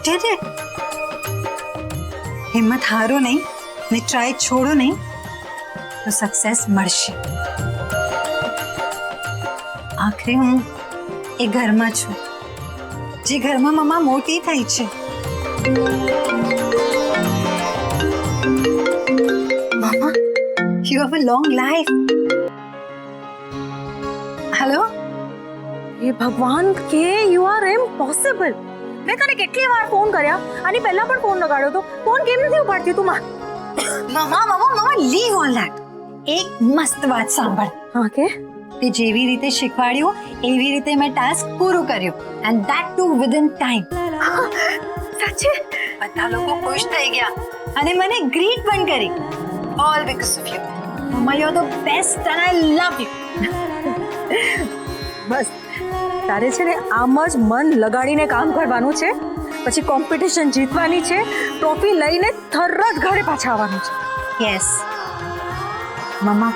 did it. हिम्मत हारो नहीं ने ट्राई छोड़ो नहीं तो सक्सेस મળશે. આખરે હું એ ઘરમાં છું જે ઘરમાં મમ્મા મોટી થઈ છે. મમ્મા, you have a long life. Hello. ये भगवान के यू आर इम्पॉसिबल. मैं तने કેટલી વાર ફોન કર્યા અને પહેલા પણ ફોન લગાડ્યો તો ફોન કેમ નથી ઉપાડતી તું? મમ્મા લીવ ઓલ ધેટ. એક મસ્ત વાત સાંભળ. હા કે તે જેવી રીતે શીખવાડ્યું એવી રીતે મેં ટાસ્ક પૂરું કર્યું and that two within time. સાચે બધા લોકો ખુશ થઈ ગયા અને મને ગ્રીટ પણ કરી. All because of you. Mama, you are the best and I love you. બસ તારે છે ને આમ જ મન લગાડીને કામ કરવાનું છે. પછી કોમ્પિટિશન જીતવાની છે. ટ્રોફી લઈને તરત ઘરે પાછા આવવાનું છે. યસ મમ્મા,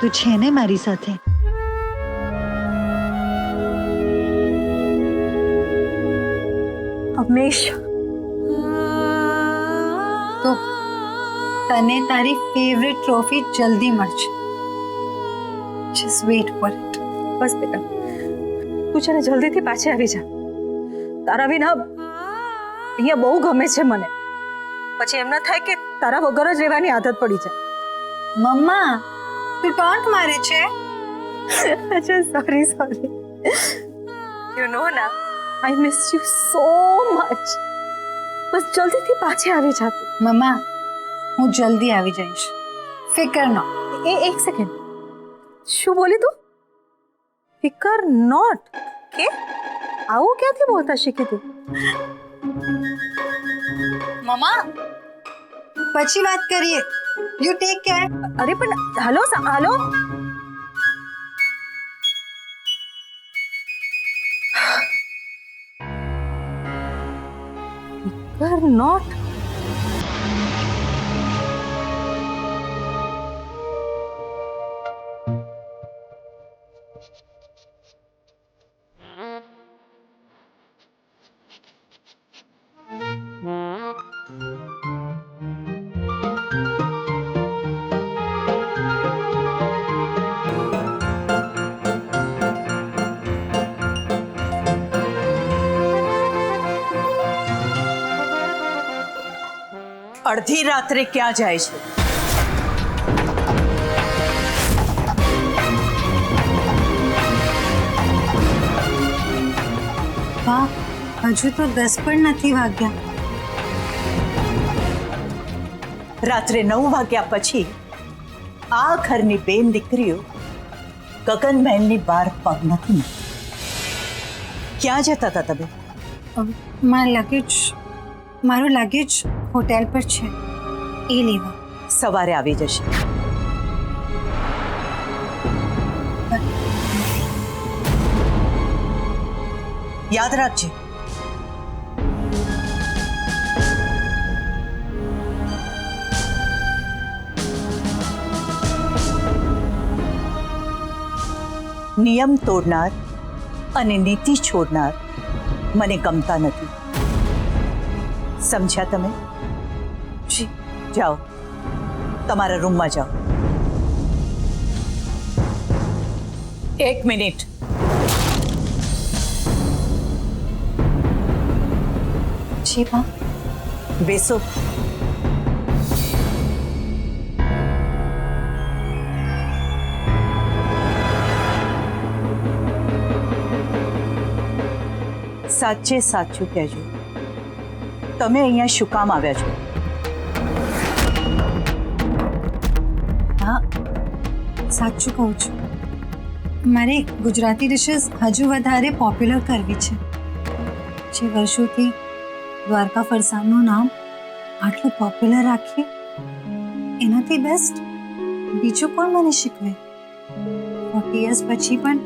તું છે ને મારી સાથે? હંમેશા. તો તને તારી ફેવરેટ ટ્રોફી જલ્દી મળશે. Just wait for it. બસ બેટા તું છે ને જલ્દીથી પાછી આવી જા. તારા વિના અહીંયા બહુ ગમે છે મને. પછી એમ ના થાય કે તારા વગર જ રહેવાની આદત પડી જાય. મમ્મા, તું ટોન્ટ મારે છે? અચ્છા સોરી યુ નો ના I miss you so much. બસ જલ્દીથી પાછી આવી જા તું. મમ્મા, હું જલ્દી આવી જઈશ, ફિકર ન. એક સેકન્ડ, શું બોલી તું? ફિકર નોટ કે આવું ક્યાંથી બોલતા શીખી તું? મમ્મા, પછી વાત કરીએ. You take care. અરે પણ હાલો હાલો. ફિકર નોટ. અડધી રાત્રે ક્યાં જાય છે? વાહ, હજુ તો 10 પણ નથી વાગ્યા. રાત્રે 9 વાગ્યા પછી આ ઘરની બેન દીકરીઓ ગગન મહેલની બહાર પગ નથી મૂકતી. ક્યાં જતા હતા તમે? મારું લગેજ હોટેલ પર છે, એ લેવા. સવારે આવી જશે. યાદ રાખજે. નિયમ તોડનાર અને નીતિ છોડનાર મને ગમતા નથી. સમજ્યા તમે? જી. જાઓ, તમારા રૂમમાં જાઓ. 1 મિનિટ. જી બા. બેસો. સાચે સાચું કહેજો, તમે અહીંયા શું કામ આવ્યા છો? હા, સાચું કહું છું. મારે ગુજરાતી ડિશિસ હજુ વધારે પોપ્યુલર કરવી છે. જે વર્ષોથી દ્વારકા ફરસાણનું નામ આટલું પોપ્યુલર રાખીએ એનાથી બેસ્ટ બીજું કોણ મને શીખવે? 40 યર્સ પછી પણ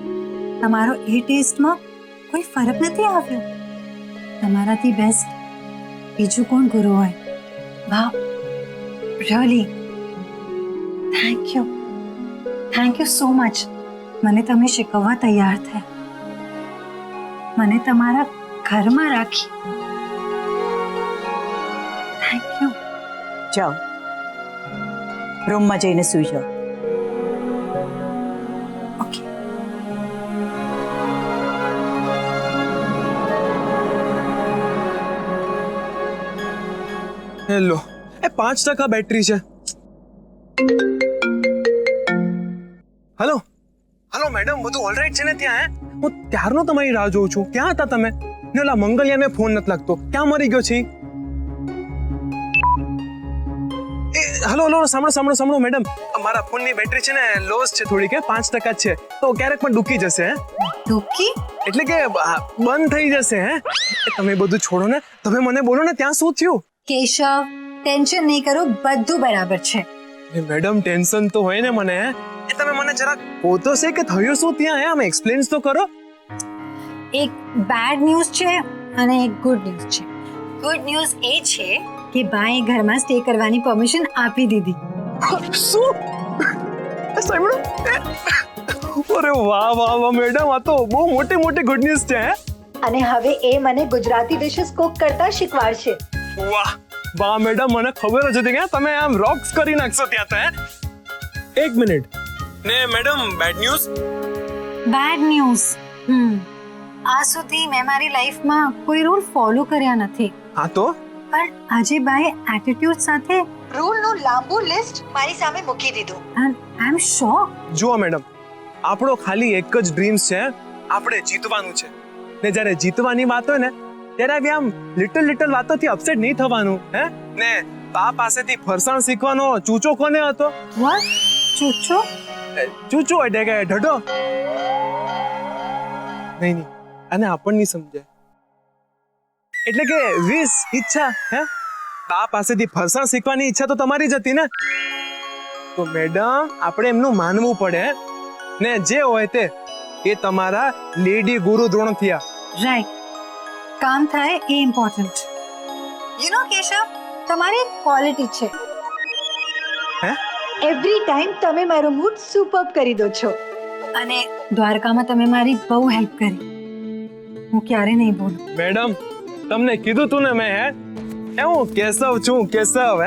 તમારો એ ટેસ્ટમાં કોઈ ફરક નથી આવ્યો. તમારાથી બેસ્ટ બીજું કોણ ગુરુ હોય? વાહ, really thank you so much. મને તમે શીખવવા તૈયાર થયા, મને તમારા ઘરમાં રાખી. જાઓ, રૂમમાં જઈને સૂઈ જાઓ. ઓકે. હેલો, એ 5% બેટરી છે. હેલો હેલો મેડમ, બધું ઓલરાઈટ છે ને ત્યાં? હું ત્યારનો તમારી રાહ જોઉં છું. ક્યાં હતા તમે? ને ઓલા મંગલિયાને ફોન નથી લાગતો, ક્યાં મરી ગયો છે? એ હલો હલો, સાંભળો મેડમ, મારા ફોનની બેટરી છે ને લોસ છે થોડીક, 5% જ છે, તો ક્યારેક પણ ડૂકી જશે. દુઃખી? એટલે કે બંધ થઈ જશે. તમે બધું છોડો ને, તમે મને બોલો ને ત્યાં શું થયું? કેશવ, ટેન્શન નહીં કરો, બધું બરાબર છે. મેડમ ટેન્શન તો હોય ને મને. એ તમે મને જરાક પોતો છે કે થયું શું ત્યાં? આમ એક્સપ્લેન તો કરો. એક બેડ ન્યૂઝ છે અને એક ગુડ ન્યૂઝ છે. ગુડ ન્યૂઝ એ છે કે ભાઈ ઘરમાં સ્ટે કરવાની પરમિશન આપી દીધી. શું? સાંભળો. અરે વાહ વાહ વાહ મેડમ, આ તો બહુ મોટી ગુડ ન્યૂઝ છે. અને હવે એ મને ગુજરાતી ડિશિસ કુક કરતા શીખવાડશે. વાહ વાહ મેડમ, મને ખબર જ હતી કે તમે આમ રોક્સ કરી નાખશો ત્યાં તો. એક મિનિટ ને madam, bad news? Bad news. આ સુધી મેં મારી લાઈફમાં કોઈ રૂલ ફોલો કર્યા નથી. હા તો પણ આજે બાએ એટીટ્યુડ સાથે રૂલનું લાંબુ લિસ્ટ મારી સામે મૂકી દીધું. એન્ડ આઈ એમ શોક. જુઓ મેડમ, આપણો ખાલી એક જ ડ્રીમ્સ છે, આપણે જીતવાનું છે. ને જ્યારે જીતવાની વાત હોય ને ત્યારે આવી આમ લિટલ વાતોથી અપસેટ નહીં થવાનું. ને બા પાસેથી ફરસાણ શીખવાનો ચૂચો કોને હતો? વોટ? ચૂચો? ચૂચો એટલે કે ઢઢો. નહીં અને આપણને નહીં સમજાય. એટલે કે વિશ, ઈચ્છા. બા પાસેથી ફરસાણ શીખવાની ઈચ્છા તો તમારી જ હતી ને. તો મેડમ આપણે એમનું માનવું પડે ને. જે હોય તે એ તમારા લેડી ગુરુ દ્રોણ થયા. રાઈટ. કામ થાય એ ઇમ્પોર્ટન્ટ. યુ નો કેશવ, તમારી એક ક્વોલિટી છે. એવરી ટાઈમ તમે મારો મૂડ સુપર્બ કરી દો છો. અને દ્વારકામાં તમે મારી બહુ હેલ્પ કરી. હું ક્યારે નહીં ભૂલું. મેડમ તમને કીધું તું ને મેં, હું કેશવ છું, કેશવ.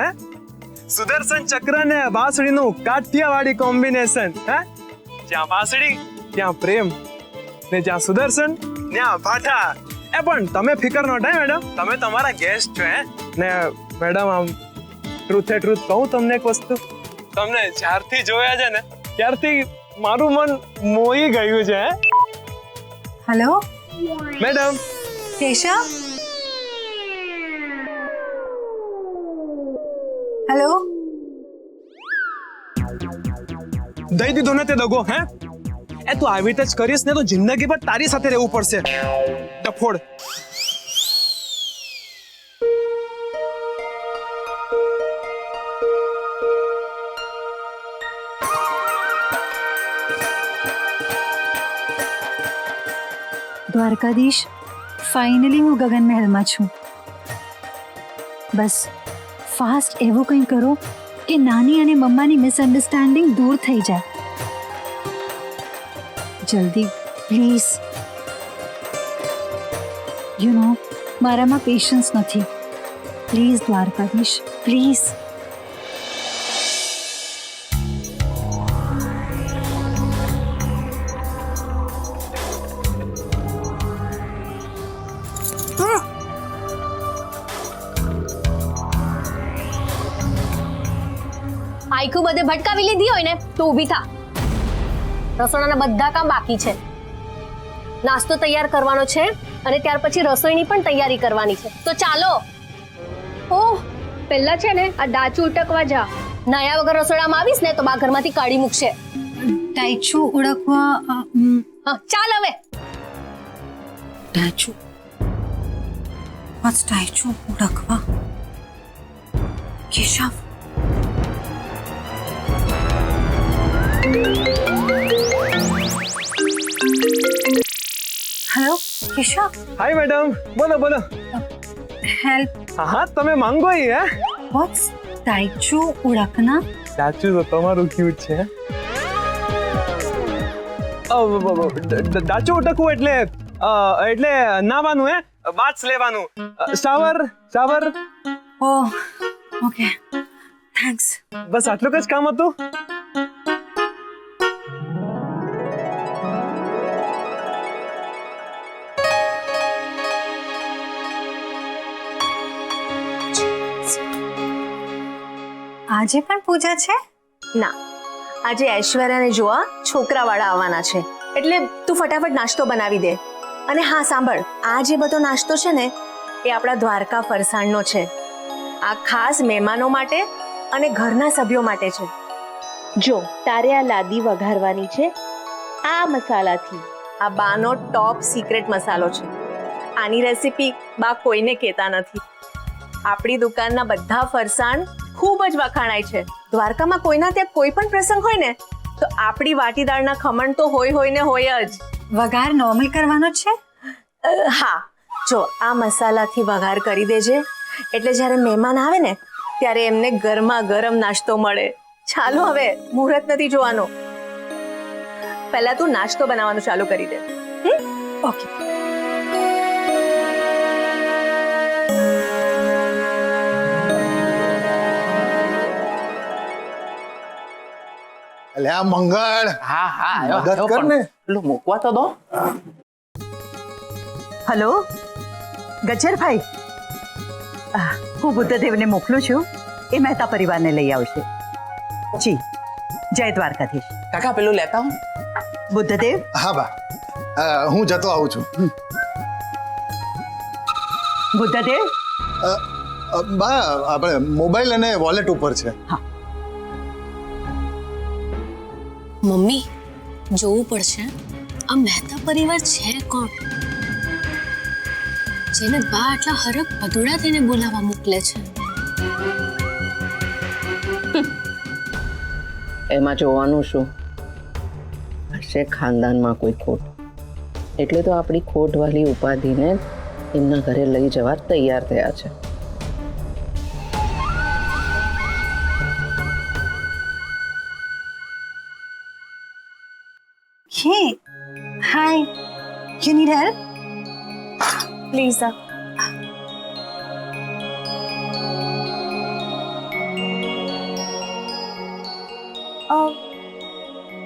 સુદર્શન ચક્ર ને બાંસળીનું કાઠિયાવાડી કોમ્બિનેશન. જ્યાં બાંસળી ત્યાં પ્રેમ, ને જ્યાં સુદર્શન ત્યાં ભાઠા. પણ તમે ફિકર ન થાય મેડમ, તમે તમારા ગેસ્ટ છો. ને મેડમ આમ ટ્રુથ કહું તમને એક વસ્તુ, તમને જ્યારથી જોયા છે ને ત્યારથી મારું મન મોહી ગયું છે. Hello madam. કેશવ? હેલો? દઈ દીધો ને તે દગો. એ તું આવી રીતે જ કરીશ ને તો જિંદગી પર તારી સાથે રહેવું પડશે. ડફોડ. દ્વારકાધીશ, ફાઇનલી હું ગગન મહેલમાં છું. બસ ફાસ્ટ એવું કંઈ કરો કે નાની અને મમ્માની મિસઅન્ડરસ્ટેન્ડિંગ દૂર થઈ જાય. જલ્દી પ્લીઝ. યુ નો મારામાં પેશન્સ નથી. Please Dwarkadhish, please. આખું બધે ભટકાવી લીધી હોય ને તો ઊભી થા. રસોડાના બધા કામ બાકી છે. નાસ્તો તૈયાર કરવાનો છે અને ત્યાર પછી રસોઈની પણ તૈયારી કરવાની છે. તો ચાલો. ઓહ, પહેલા છે ને આ ડાચું ઉટકવા જા. નયા વગર રસોડામાં આવીશ ને તો બા ઘરમાંથી કાઢી મૂકશે. ડાચું ઓળખવા? હા, ચાલ હવે. ડાચું? વોટ્સ ડાચું ઓળખવા? કેશવ? હેલો કેશવ? હાય મેડમ, બોલો. હેલ્પ. હા તમે માંગો એ. વોટ્સ ડાચું ઓળખના? સાચું તો તમારું ક્યુટ છે. દાચું ઉટકવું એટલે નાવાનું, બાથ લેવાનું, શાવર. Oh okay. થેન્ક્સ. બસ આટલું જ કામ હતું. આજે પણ પૂજા છે? ના, આજે ઐશ્વર્યાને જોવા છોકરાવાળા આવવાના છે, એટલે તું ફટાફટ નાસ્તો બનાવી દે. અને હા સાંભળ, આ જે બધો નાસ્તો છે ને એ આપણા દ્વારકા ફરસાણનો છે. આ ખાસ મહેમાનો માટે અને ઘરના સભ્યો માટે છે. જો તારે આ લાદી વઘારવાની છે આ મસાલાથી. આ બાનો ટોપ સિક્રેટ મસાલો છે. આની રેસીપી બા કોઈને કહેતા નથી. આપણી દુકાનના બધા ફરસાણ ખૂબ જ વખાણાય છે. દ્વારકામાં કોઈના ત્યાં કોઈ પણ પ્રસંગ હોય ને તો આપણી વાટીદાળના ખમણ તો હોય ને હોય જ. વઘાર નોર્મલ કરવાનો છે? હા, જો આ મસાલાથી વઘાર કરી દેજે, એટલે જ્યારે મહેમાન આવે ને ત્યારે એમને ગરમા ગરમ નાસ્તો મળે. ચાલો હવે, મુહૂર્ત નથી જોવાનો. પહેલા તું નાસ્તો બનાવવાનું ચાલુ કરી દે. ઓકે. અલે આ મંગળ હા હા આવ્યો, મદદ આવ્યો કર પણ ને. પેલું મૂકવા તો દો. હલો ગજ્જરભાઈ, હું બુદ્ધદેવને મોકલું છું, એ મહેતા પરિવારને લઈ આવશે. જી, જય દ્વારકાધીશ. કાકા પેલું લેતા હું. બુદ્ધદેવ, હા બા, હું જતો આવું છું. બુદ્ધદેવ, બા આપણે મોબાઈલ અને વોલેટ ઉપર છે. મમ્મી, જોવું પડશે આ મહેતા પરિવાર છે કોણ, જેને બા આટલા હરખ ભદોડા થઈને બોલાવવા મોકલે છે. એમાં જોવાનું શું, હશે ખાનદાનમાં કોઈ ખોટ, એટલે તો આપણી ખોટવાળી ઉપાધિને એમના ઘરે લઈ જવા તૈયાર થયા છે. Hey, hi. You need help? Please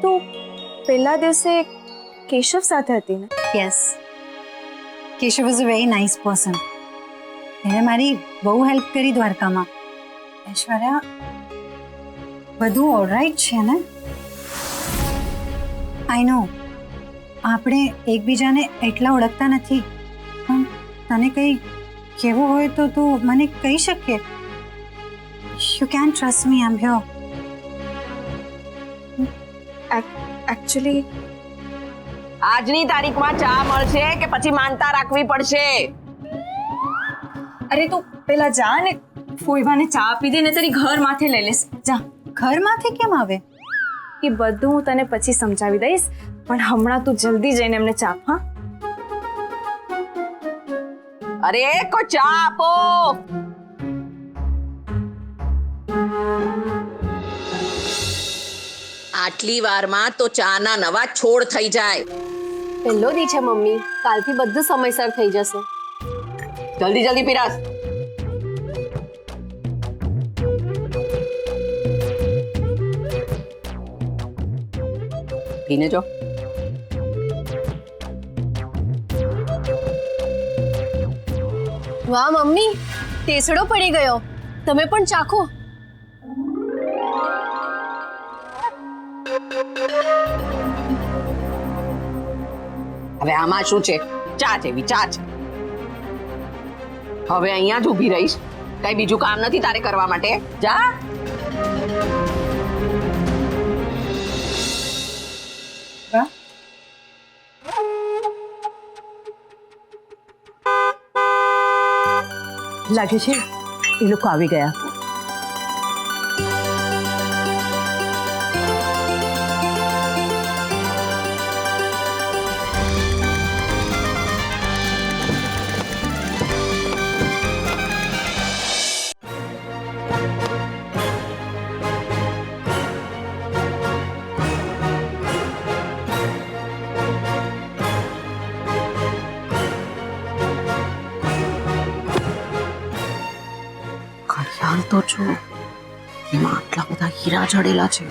તું પહેલા દિવસે કેશવ સાથે હતી ને? Yes. Keshav was a very nice person. એને મારી બહુ હેલ્પ કરી દ્વારકામાં. ઐશ્વર્યા, બધું ઓલરાઈટ છે ને? આઈ નો આપણે એકબીજાને એટલા ઓળખતા નથી, પણ તને કંઈ કહેવું હોય તો તું મને કહી શકે. You can trust me, I am here. Actually આજની તારીખમાં ચા મળશે કે પછી માનતા રાખવી પડશે? અરે તું પેલા જા ને ફોઈવાને ચા આપી દે ને તારી ઘર માથે લઈ લેશ. જા. ઘરમાંથી કેમ આવે? એ બધું હું તને પછી સમજાવી દઈશ, પણ હમણાં તું જલ્દી જઈને એમને ચા આપ. હા, અરે કો ચા આપો. આટલી વારમાં તો ચાના નવા છોડ થઈ જાય. પહેલો દી છે મમ્મી, કાલથી બધું સમયસર થઈ જશે. જલ્દી જલ્દી પીરાસ. પીને જો. વાહ મમ્મી, ટેસડો પડી ગયો. તમે પણ ચાખો. હવે આમાં શું છે? ચા જેવી ચા છે. હવે અહીંયા જ ઊભી રહીશ, કઈ બીજું કામ નથી તારે કરવા માટે. જા. લાગે છે એ લોકો આવી ગયા. ઘડિયાળ તો જો એમાં આટલા બધા હીરા જડેલા છે.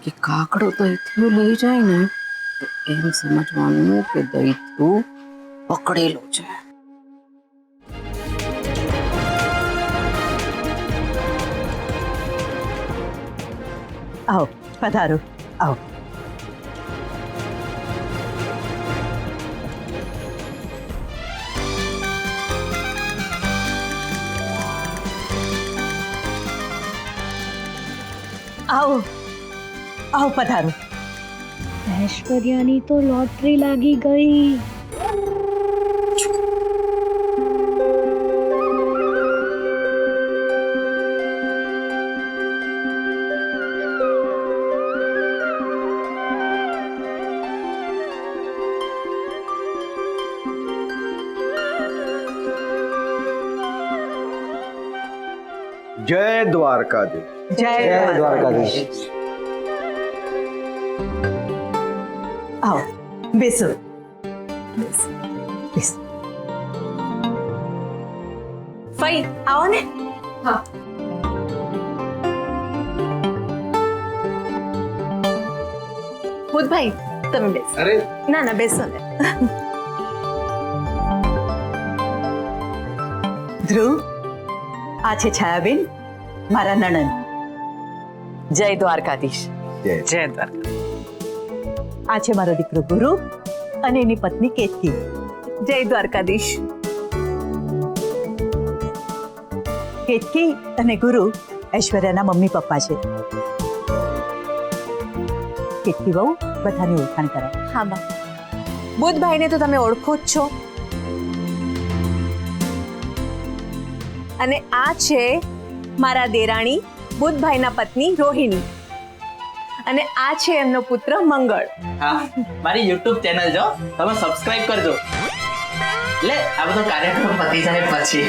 કે કાકડો દૈત્યું લઈ જાય ને તો એમ સમજવાનું કે દૈત્યું પકડેલું છે. આવો પધારો, આવો. આવો આવો પધારો. ऐश्वर्यानी तो लॉटरी लागी गई. જય દ્વારકાધીશ. જય દ્વારકાધીશ. આવો બેસો. બેસો. ફઈ આવો ને. ભૂતભાઈ તમે બેસો. અરે ના ના બેસો ને. ધ્રુવ, આ છે છાયાબેન, મારા નણંદ. જય દ્વારકાધીશ. જય જય દ્વારકા. આ છે મારો દીકરો ગુરુ અને એની પત્ની કેતકી. જય દ્વારકાધીશ. કેતકી અને ગુરુ ઐશ્વર્યાના મમ્મી પપ્પા છે. કેતકી બહુ બધાની ઓળખાણ કરાવો. હા બા. બુધભાઈને તો તમે ઓળખો જ છો. અને આ છે મારા દેરાણી બુધભાઈના પત્ની રોહિણી. અને આ છે એમનો પુત્ર મંગળ. હા, મારી YouTube ચેનલ જો તમે સબસ્ક્રાઇબ કરજો. લે આ બધો કાર્યક્રમ પતી જાય પછી.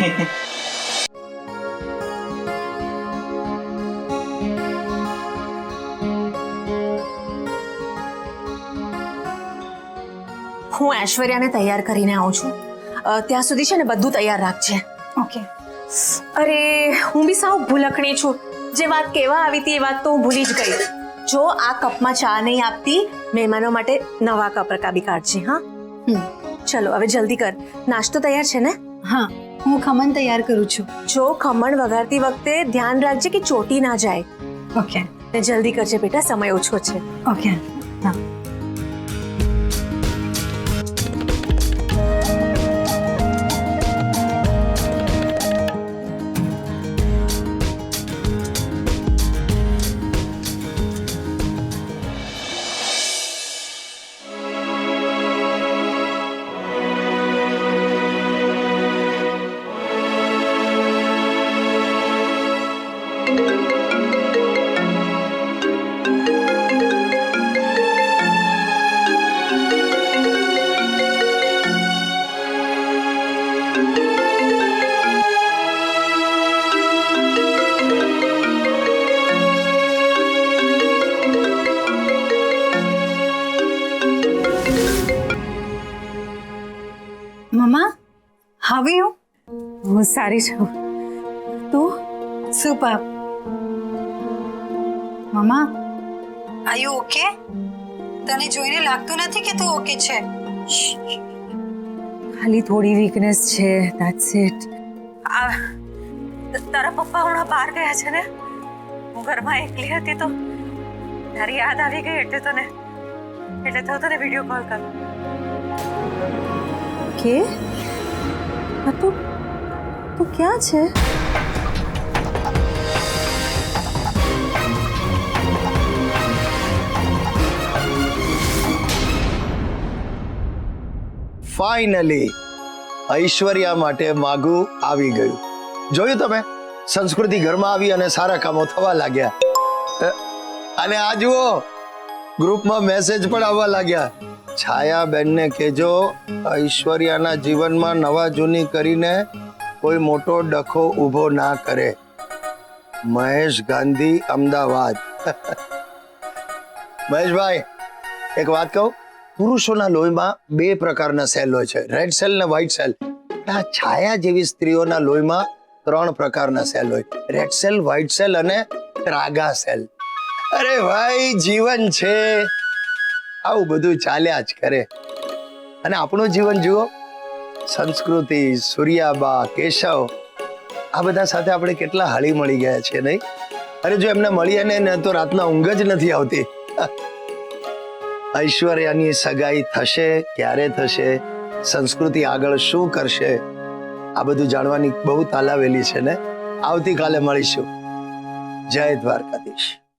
હું ઐશ્વર્યાને તૈયાર કરીને આવું છું. ત્યાં સુધી છે ને બધું તૈયાર રાખજે. ઓકે. અરે હું બી સાવ ભૂલકણી છું. જે વાત કહેવા આવી હતી એ વાત તો હું ભૂલી જ ગઈ. જો આ કપમાં ચા નહીં આપતી, મહેમાનો માટે નવા કપ રકાબી કાઢજે. હા ચલો હવે જલ્દી કર. નાસ્તો તૈયાર છે ને? હા, હું ખમણ તૈયાર કરું છું. જો ખમણ વઘારતી વખતે ધ્યાન રાખજે કે ચોટી ના જાય. ઓકે. ને જલ્દી કરજે બેટા, સમય ઓછો છે. ઓકે. હા. મમ્મા, how are you? હું સારી છું. તું? Super. Mamma, are you okay? તને જોઈને લાગતું નથી કે તું ઓકે છે. ખાલી થોડી વીકનેસ છે, ધેટ્સ ઇટ. તારા પપ્પા હમણાં બહાર ગયા છે ને? હું ઘરમાં એકલી હતી તો તારી યાદ આવી ગઈ એટલે તો તને વિડીયો કોલ કર. કે તું ક્યાં છે? ફાઇનલી ઐશ્વર્યા માટે માગું આવી ગયું. જોયું તમે? સંસ્કૃતિ ઘરમાં આવી અને સારા કામો થવા લાગ્યા. અને આ જુઓ ગ્રુપમાં મેસેજ પણ આવવા લાગ્યા. છાયાબેનને કહેજો ઐશ્વર્યાના જીવનમાં નવા જૂની કરીને કોઈ મોટો ડખો ઊભો ના કરે. મહેશ ગાંધી, અમદાવાદ. મહેશભાઈ, એક વાત કહું, પુરુષોના લોહીમાં 2 પ્રકારના સેલ હોય છે, રેડ સેલ ને વ્હાઇટ સેલ. આ છાયા જેવી સ્ત્રીઓના લોહીમાં 3 પ્રકારના સેલ હોય, રેડ સેલ, વ્હાઇટ સેલ અને ત્રાગા સેલ. અરે ભાઈ, જીવન છે, આવું બધું ચાલ્યા જ કરે. અને આપણું જીવન જુઓ, સંસ્કૃતિ, સૂર્યાબા, કેશવ, આ બધા સાથે આપણે કેટલા હળી મળી ગયા છે, નહીં? અરે જો એમને મળીએ ને તો રાતના ઊંઘ જ નથી આવતી. ઐશ્વર્યાની સગાઈ થશે, ક્યારે થશે, સંસ્કૃતિ આગળ શું કરશે, આ બધું જાણવાની બહુ તાલાવેલી છે ને. આવતીકાલે મળીશું. જય દ્વારકાધીશ.